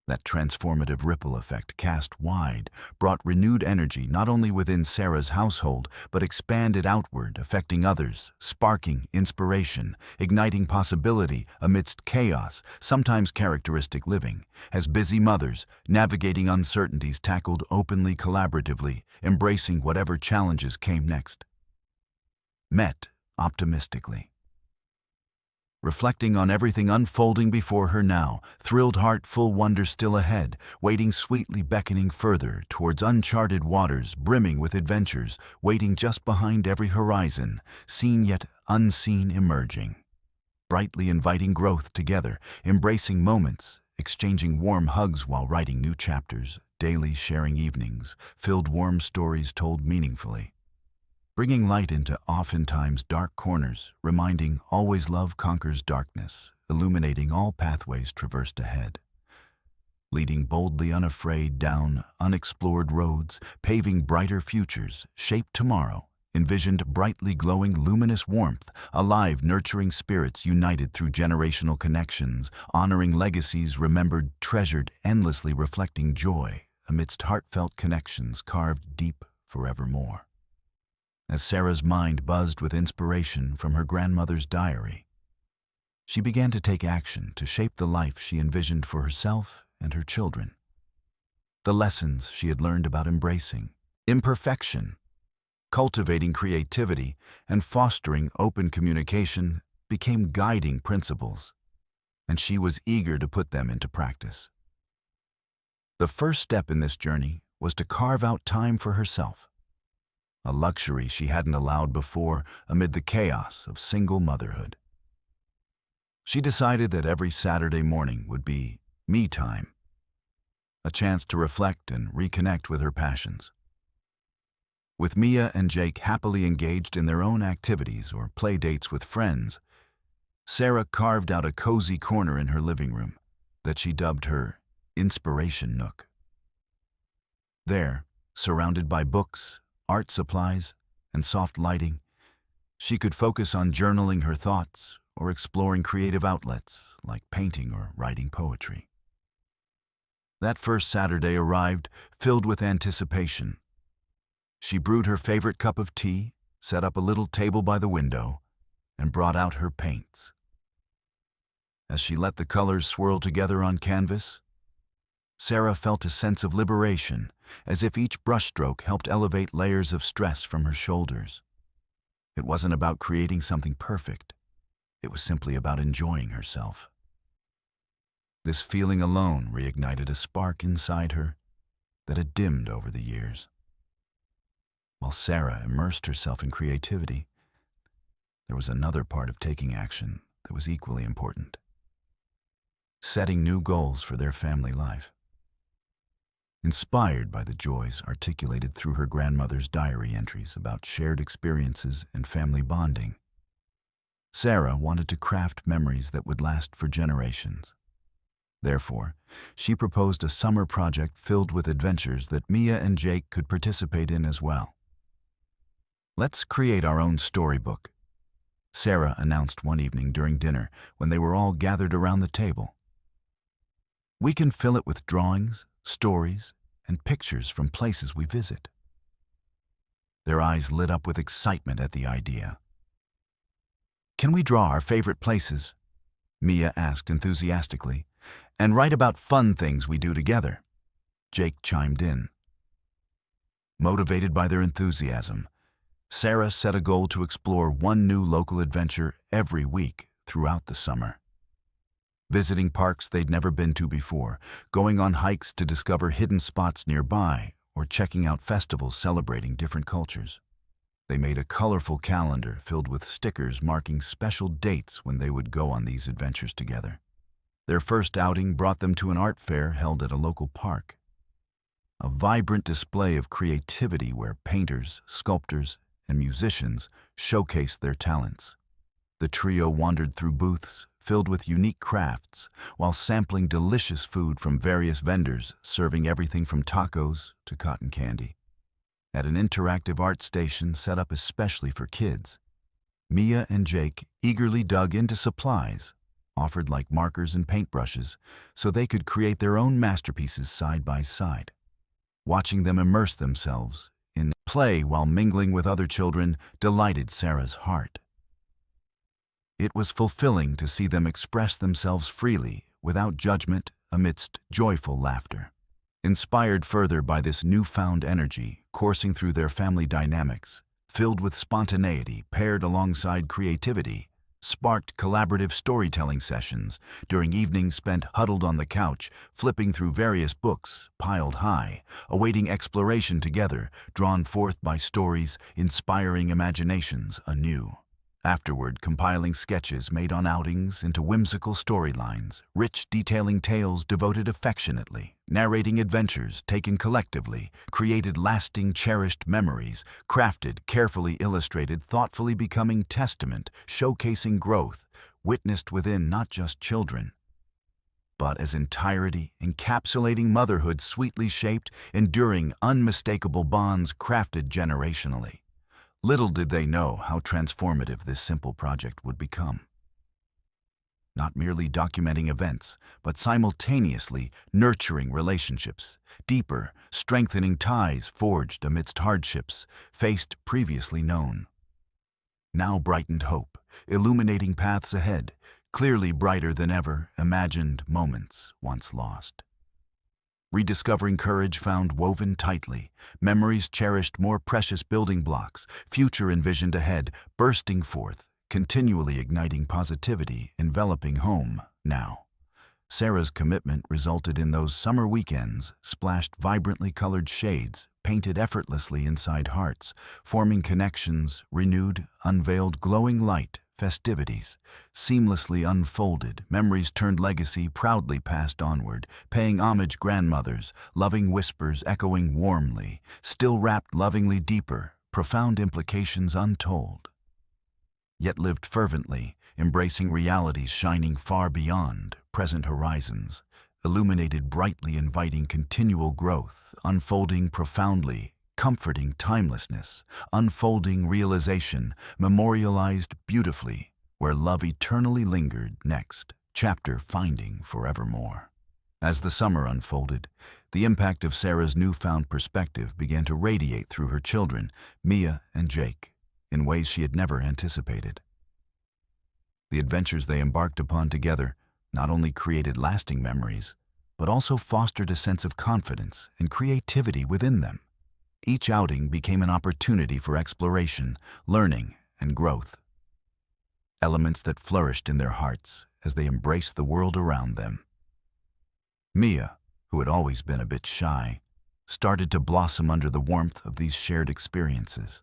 That transformative ripple effect cast wide brought renewed energy not only within Sarah's household, but expanded outward, affecting others, sparking inspiration, igniting possibility amidst chaos, sometimes characteristic living, as busy mothers, navigating uncertainties, tackled openly, collaboratively, embracing whatever challenges came next. Met optimistically. Reflecting on everything unfolding before her now, thrilled heart, full wonder still ahead, waiting sweetly, beckoning further towards uncharted waters, brimming with adventures, waiting just behind every horizon, seen yet unseen emerging. Brightly inviting growth together, embracing moments, exchanging warm hugs while writing new chapters, daily sharing evenings, filled warm stories told meaningfully. Bringing light into oftentimes dark corners, reminding always love conquers darkness, illuminating all pathways traversed ahead. Leading boldly unafraid down unexplored roads, paving brighter futures, shaped tomorrow, envisioned brightly glowing luminous warmth, alive nurturing spirits united through generational connections, honoring legacies remembered, treasured, endlessly reflecting joy amidst heartfelt connections carved deep forevermore. As Sarah's mind buzzed with inspiration from her grandmother's diary, she began to take action to shape the life she envisioned for herself and her children. The lessons she had learned about embracing imperfection, cultivating creativity, and fostering open communication became guiding principles, and she was eager to put them into practice. The first step in this journey was to carve out time for herself, a luxury she hadn't allowed before amid the chaos of single motherhood. She decided that every Saturday morning would be me time, a chance to reflect and reconnect with her passions. With Mia and Jake happily engaged in their own activities or play dates with friends, Sarah carved out a cozy corner in her living room that she dubbed her Inspiration Nook. There, surrounded by books, art supplies, and soft lighting, she could focus on journaling her thoughts or exploring creative outlets like painting or writing poetry. That first Saturday arrived filled with anticipation. She brewed her favorite cup of tea, set up a little table by the window, and brought out her paints. As she let the colors swirl together on canvas, Sarah felt a sense of liberation, as if each brushstroke helped elevate layers of stress from her shoulders. It wasn't about creating something perfect. It was simply about enjoying herself. This feeling alone reignited a spark inside her that had dimmed over the years. While Sarah immersed herself in creativity, there was another part of taking action that was equally important: setting new goals for their family life. Inspired by the joys articulated through her grandmother's diary entries about shared experiences and family bonding, Sarah wanted to craft memories that would last for generations. Therefore, she proposed a summer project filled with adventures that Mia and Jake could participate in as well. "Let's create our own storybook," Sarah announced one evening during dinner when they were all gathered around the table. "We can fill it with drawings, stories, and pictures from places we visit." Their eyes lit up with excitement at the idea. "Can we draw our favorite places?" Mia asked enthusiastically. "And write about fun things we do together," Jake chimed in. Motivated by their enthusiasm, Sarah set a goal to explore one new local adventure every week throughout the summer. Visiting parks they'd never been to before, going on hikes to discover hidden spots nearby, or checking out festivals celebrating different cultures. They made a colorful calendar filled with stickers marking special dates when they would go on these adventures together. Their first outing brought them to an art fair held at a local park. A vibrant display of creativity where painters, sculptors, and musicians showcased their talents. The trio wandered through booths filled with unique crafts while sampling delicious food from various vendors serving everything from tacos to cotton candy. At an interactive art station set up especially for kids, Mia and Jake eagerly dug into supplies, offered like markers and paintbrushes, so they could create their own masterpieces side by side. Watching them immerse themselves in play while mingling with other children delighted Sarah's heart. It was fulfilling to see them express themselves freely, without judgment, amidst joyful laughter. Inspired further by this newfound energy coursing through their family dynamics, filled with spontaneity paired alongside creativity, sparked collaborative storytelling sessions during evenings spent huddled on the couch, flipping through various books piled high, awaiting exploration together, drawn forth by stories inspiring imaginations anew. Afterward, compiling sketches made on outings into whimsical storylines, rich detailing tales devoted affectionately, narrating adventures taken collectively, created lasting cherished memories, crafted, carefully illustrated, thoughtfully becoming testament, showcasing growth, witnessed within not just children, but as entirety, encapsulating motherhood sweetly shaped, enduring, unmistakable bonds crafted generationally. Little did they know how transformative this simple project would become. Not merely documenting events, but simultaneously nurturing relationships, deeper, strengthening ties forged amidst hardships faced previously known. Now brightened hope, illuminating paths ahead, clearly brighter than ever imagined moments once lost. Rediscovering courage found woven tightly, memories cherished more precious building blocks, future envisioned ahead, bursting forth, continually igniting positivity, enveloping home now. Sarah's commitment resulted in those summer weekends, splashed vibrantly colored shades, painted effortlessly inside hearts, forming connections, renewed, unveiled glowing light, festivities, seamlessly unfolded, memories turned legacy proudly passed onward, paying homage grandmothers, loving whispers echoing warmly, still wrapped lovingly deeper, profound implications untold. Yet lived fervently, embracing realities shining far beyond present horizons, illuminated brightly inviting continual growth, unfolding profoundly, comforting timelessness, unfolding realization, memorialized beautifully, where love eternally lingered next, chapter finding forevermore. As the summer unfolded, the impact of Sarah's newfound perspective began to radiate through her children, Mia and Jake, in ways she had never anticipated. The adventures they embarked upon together not only created lasting memories, but also fostered a sense of confidence and creativity within them. Each outing became an opportunity for exploration, learning, and growth. Elements that flourished in their hearts as they embraced the world around them. Mia, who had always been a bit shy, started to blossom under the warmth of these shared experiences.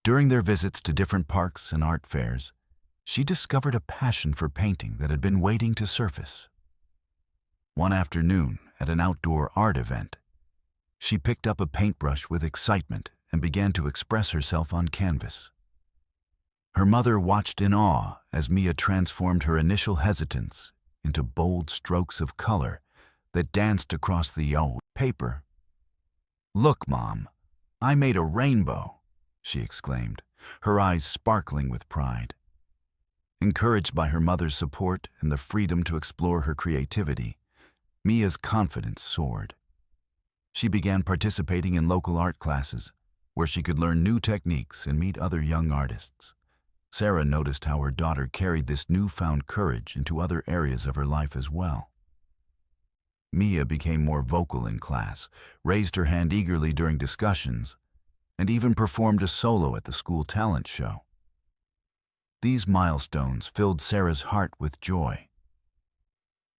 During their visits to different parks and art fairs, she discovered a passion for painting that had been waiting to surface. One afternoon, at an outdoor art event, she picked up a paintbrush with excitement and began to express herself on canvas. Her mother watched in awe as Mia transformed her initial hesitance into bold strokes of color that danced across the old paper. "Look, Mom, I made a rainbow," she exclaimed, her eyes sparkling with pride. Encouraged by her mother's support and the freedom to explore her creativity, Mia's confidence soared. She began participating in local art classes, where she could learn new techniques and meet other young artists. Sarah noticed how her daughter carried this newfound courage into other areas of her life as well. Mia became more vocal in class, raised her hand eagerly during discussions, and even performed a solo at the school talent show. These milestones filled Sarah's heart with joy.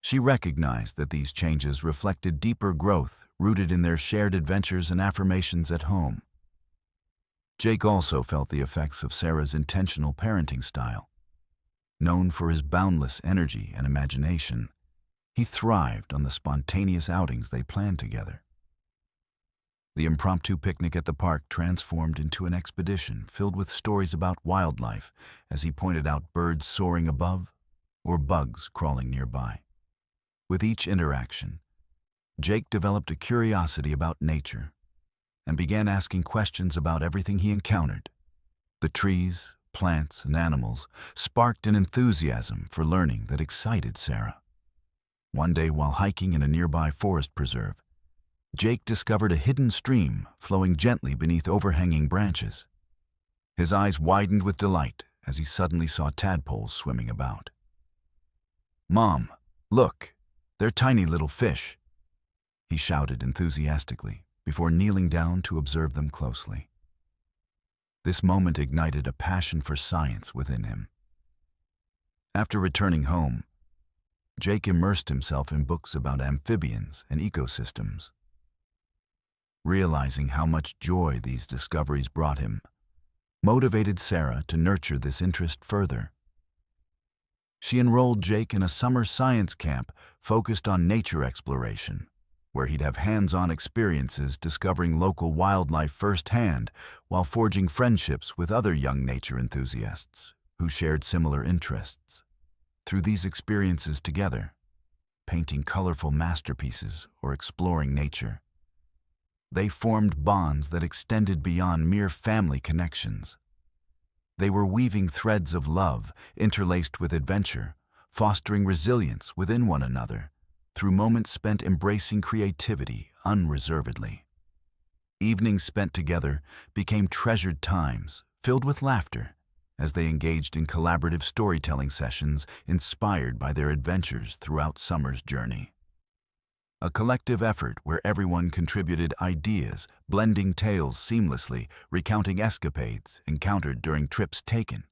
She recognized that these changes reflected deeper growth rooted in their shared adventures and affirmations at home. Jake also felt the effects of Sarah's intentional parenting style. Known for his boundless energy and imagination, he thrived on the spontaneous outings they planned together. The impromptu picnic at the park transformed into an expedition filled with stories about wildlife as he pointed out birds soaring above or bugs crawling nearby. With each interaction, Jake developed a curiosity about nature and began asking questions about everything he encountered: the trees, plants, and animals sparked an enthusiasm for learning that excited Sarah. One day, while hiking in a nearby forest preserve, Jake discovered a hidden stream flowing gently beneath overhanging branches. His eyes widened with delight as he suddenly saw tadpoles swimming about. "Mom, look, they're tiny little fish," he shouted enthusiastically before kneeling down to observe them closely. This moment ignited a passion for science within him. After returning home, Jake immersed himself in books about amphibians and ecosystems. Realizing how much joy these discoveries brought him motivated Sarah to nurture this interest further. She enrolled Jake in a summer science camp focused on nature exploration, where he'd have hands-on experiences discovering local wildlife firsthand while forging friendships with other young nature enthusiasts who shared similar interests. Through these experiences together, painting colorful masterpieces or exploring nature, they formed bonds that extended beyond mere family connections. They were weaving threads of love interlaced with adventure, fostering resilience within one another through moments spent embracing creativity unreservedly. Evenings spent together became treasured times filled with laughter as they engaged in collaborative storytelling sessions inspired by their adventures throughout summer's journey. A collective effort where everyone contributed ideas, blending tales seamlessly, recounting escapades encountered during trips taken.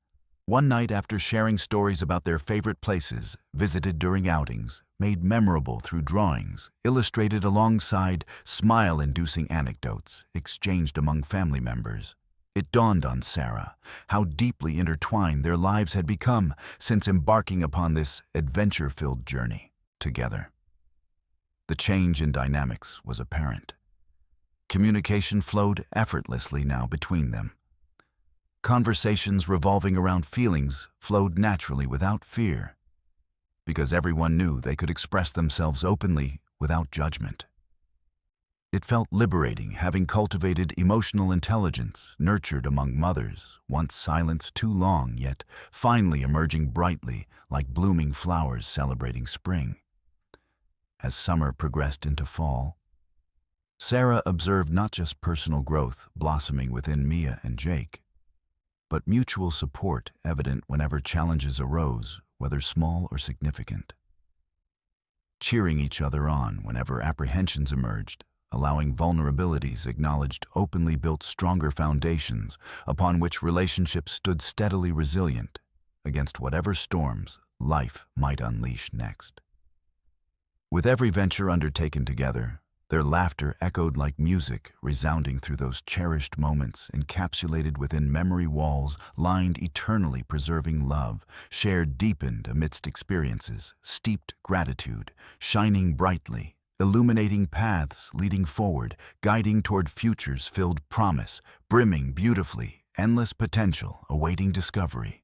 One night, after sharing stories about their favorite places visited during outings, made memorable through drawings, illustrated alongside smile-inducing anecdotes exchanged among family members, it dawned on Sarah how deeply intertwined their lives had become since embarking upon this adventure-filled journey together. The change in dynamics was apparent. Communication flowed effortlessly now between them. Conversations revolving around feelings flowed naturally without fear, because everyone knew they could express themselves openly without judgment. It felt liberating having cultivated emotional intelligence nurtured among mothers, once silenced too long, yet finally emerging brightly like blooming flowers celebrating spring. As summer progressed into fall, Sarah observed not just personal growth blossoming within Mia and Jake, but mutual support evident whenever challenges arose, whether small or significant. Cheering each other on whenever apprehensions emerged, allowing vulnerabilities acknowledged openly built stronger foundations upon which relationships stood steadily resilient against whatever storms life might unleash next. With every venture undertaken together, their laughter echoed like music resounding through those cherished moments encapsulated within memory walls lined eternally preserving love, shared deepened amidst experiences, steeped gratitude, shining brightly, illuminating paths leading forward, guiding toward futures filled promise, brimming beautifully, endless potential awaiting discovery.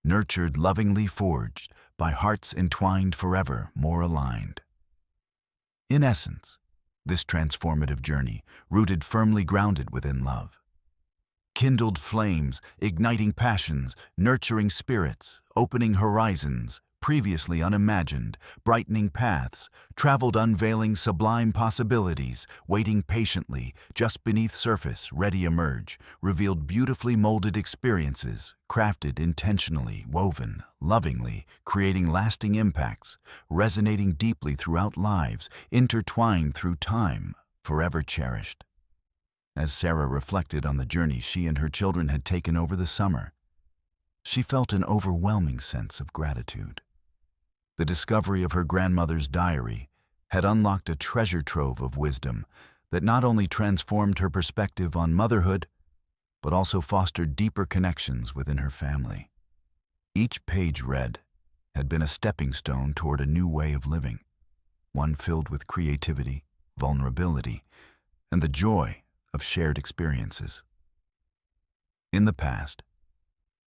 Nurtured, lovingly forged, by hearts entwined forever more aligned. In essence, this transformative journey, rooted firmly grounded within love, kindled flames, igniting passions, nurturing spirits, opening horizons, previously unimagined, brightening paths, traveled unveiling sublime possibilities, waiting patiently, just beneath surface, ready emerge, revealed beautifully molded experiences, crafted intentionally, woven, lovingly, creating lasting impacts, resonating deeply throughout lives, intertwined through time, forever cherished. As Sarah reflected on the journey she and her children had taken over the summer, she felt an overwhelming sense of gratitude. The discovery of her grandmother's diary had unlocked a treasure trove of wisdom that not only transformed her perspective on motherhood, but also fostered deeper connections within her family. Each page read had been a stepping stone toward a new way of living, one filled with creativity, vulnerability, and the joy of shared experiences. In the past,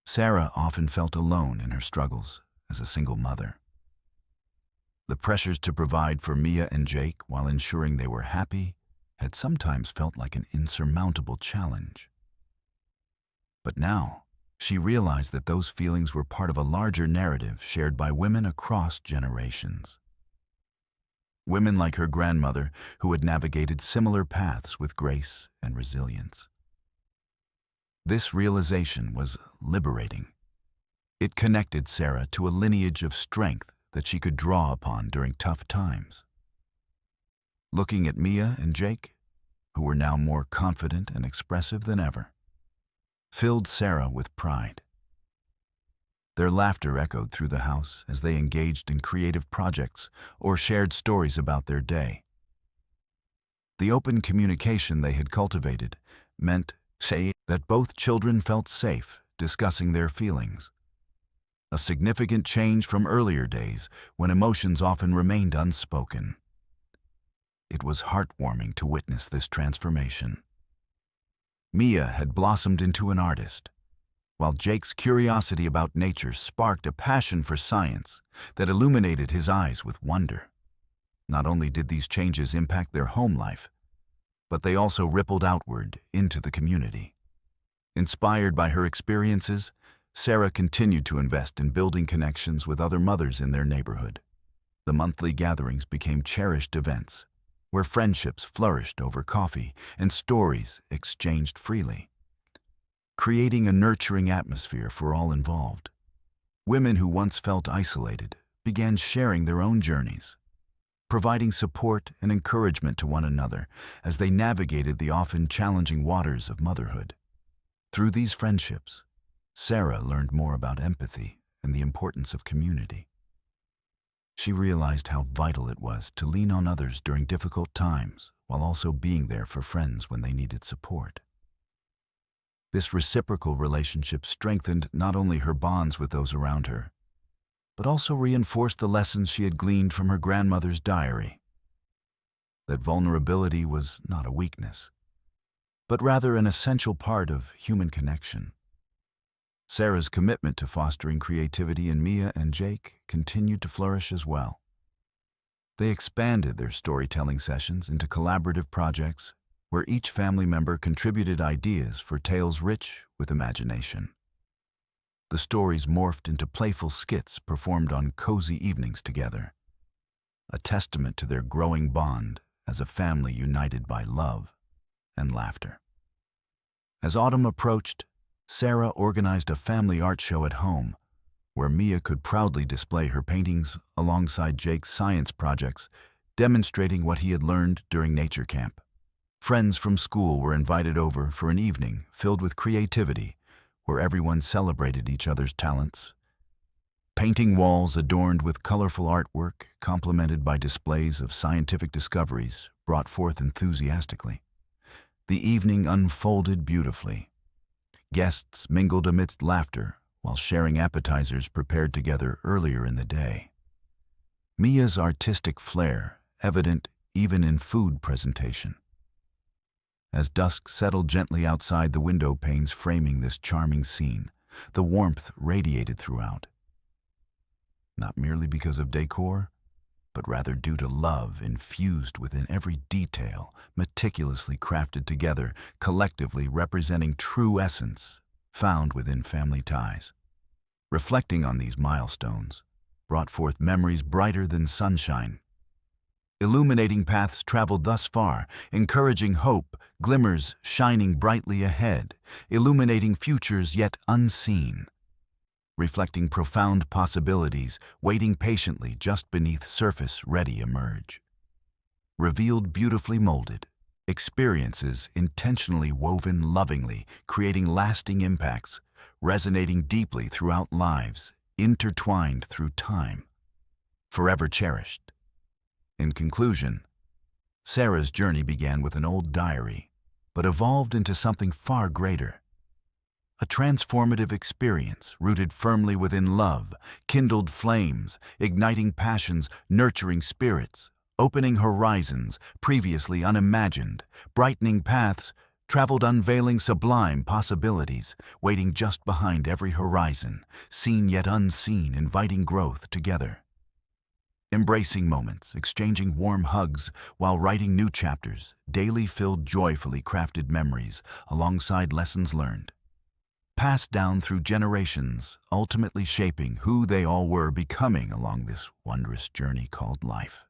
Sarah often felt alone in her struggles as a single mother. The pressures to provide for Mia and Jake while ensuring they were happy had sometimes felt like an insurmountable challenge. But now, She realized that those feelings were part of a larger narrative shared by women across generations. Women like her grandmother who had navigated similar paths with grace and resilience. This realization was liberating. It connected Sarah to a lineage of strength that she could draw upon during tough times. Looking at Mia and Jake, who were now more confident and expressive than ever, filled Sarah with pride. Their laughter echoed through the house as they engaged in creative projects or shared stories about their day. The open communication they had cultivated meant, say, that both children felt safe discussing their feelings. A significant change from earlier days when emotions often remained unspoken. It was heartwarming to witness this transformation. Mia had blossomed into an artist, while Jake's curiosity about nature sparked a passion for science that illuminated his eyes with wonder. Not only did these changes impact their home life, but they also rippled outward into the community. Inspired by her experiences, Sarah continued to invest in building connections with other mothers in their neighborhood. The monthly gatherings became cherished events, where friendships flourished over coffee and stories exchanged freely, creating a nurturing atmosphere for all involved. Women who once felt isolated began sharing their own journeys, providing support and encouragement to one another as they navigated the often challenging waters of motherhood. Through these friendships, Sarah learned more about empathy and the importance of community. She realized how vital it was to lean on others during difficult times while also being there for friends when they needed support. This reciprocal relationship strengthened not only her bonds with those around her, but also reinforced the lessons she had gleaned from her grandmother's diary. That vulnerability was not a weakness, but rather an essential part of human connection. Sarah's commitment to fostering creativity in Mia and Jake continued to flourish as well. They expanded their storytelling sessions into collaborative projects where each family member contributed ideas for tales rich with imagination. The stories morphed into playful skits performed on cozy evenings together, a testament to their growing bond as a family united by love and laughter. As autumn approached, Sarah organized a family art show at home, where Mia could proudly display her paintings alongside Jake's science projects, demonstrating what he had learned during nature camp. Friends from school were invited over for an evening filled with creativity, where everyone celebrated each other's talents. Painting walls adorned with colorful artwork, complemented by displays of scientific discoveries, brought forth enthusiastically. The evening unfolded beautifully. Guests mingled amidst laughter while sharing appetizers prepared together earlier in the day. Mia's artistic flair evident even in food presentation. As dusk settled gently outside the window panes framing this charming scene, the warmth radiated throughout. Not merely because of decor, but rather due to love infused within every detail, meticulously crafted together, collectively representing true essence found within family ties. Reflecting on these milestones brought forth memories brighter than sunshine. Illuminating paths traveled thus far, encouraging hope, glimmers shining brightly ahead, illuminating futures yet unseen. Reflecting profound possibilities, waiting patiently just beneath surface ready emerge. Revealed beautifully molded, experiences intentionally woven lovingly, creating lasting impacts, resonating deeply throughout lives, intertwined through time, forever cherished. In conclusion, Sarah's journey began with an old diary, but evolved into something far greater. A transformative experience rooted firmly within love, kindled flames, igniting passions, nurturing spirits, opening horizons previously unimagined, brightening paths, traveled unveiling sublime possibilities, waiting just behind every horizon, seen yet unseen, inviting growth together. Embracing moments, exchanging warm hugs while writing new chapters, daily filled joyfully crafted memories alongside lessons learned. passed down through generations, ultimately shaping who they all were becoming along this wondrous journey called life.